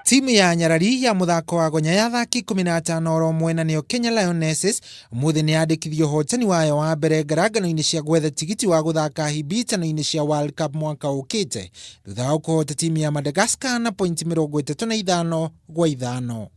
Timu ya Nyarari ya muthako wa gonya ya athaki 15 oro mwena niyo Kenya Lionesses umuthi ni yandikithio uhotani wayo wa mbere ngarangano-ini cia gwetha tigiti wa guthaka hibitano-ini cia World Cup mwaka ukite thutha wa kuhota timu ya Madagascar na pointi 35-5.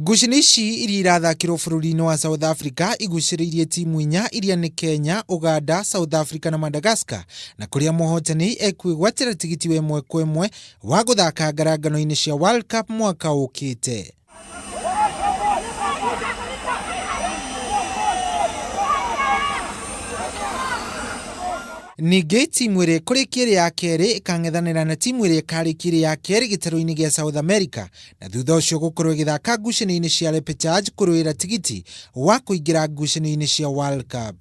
Ngucanio ici iria irathakirwo bururi-ini wa South Africa igucĩrĩirie timu inya iria ni Kenya, Uganda, South Africa na Madagascar, na kuria muhotani ekwigwatĩra tigiti wa 1-1 wa guthaka ngarangano-ini cia World Cup mwaka ukite. Ningĩ timu ĩrĩa ĩkũrĩkia ĩrĩ ya kerĩ ĩkang'ethanĩra na timu ĩrĩa ĩkarĩkia ĩrĩ ya kerĩ gĩtaro-inĩ gĩa South America, na thutha ũcio gũkorwo ĩgĩthaka ngucanio-inĩ cia repechage kũrũĩra tigiti wa kũingĩra ngucanio-inĩ cia World Cup.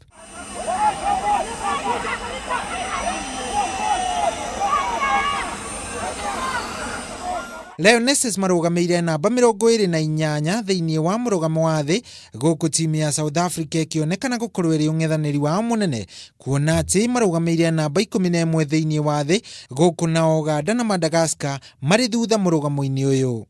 Lionesses marugameire namba 28 thĩinĩ wa mũrugamo wa thĩ, gũkũ timu ya South Africa ĩkĩonekana gũkorwo ĩrĩ ũng'ethanĩri wao mũnene, kuona atĩ marugameire namba 11 thĩinĩ wa thĩ, gũkũ na Uganda na Madagascar marĩ thutha mũrugamo-inĩ ũyũ.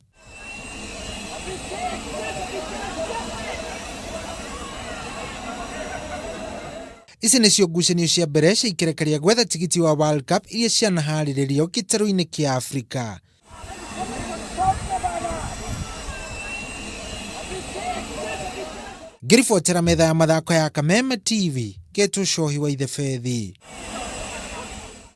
Ici nĩcio ngucanio cia mbere cia ikĩrĩka gwetha tigiti wa World Cup iria cianaharĩrĩrio gĩtaro-inĩ kĩa Afrika. Ngiribotera metha ya mathako ya Kameme TV, Getu Shohi wa Ithe Fethi.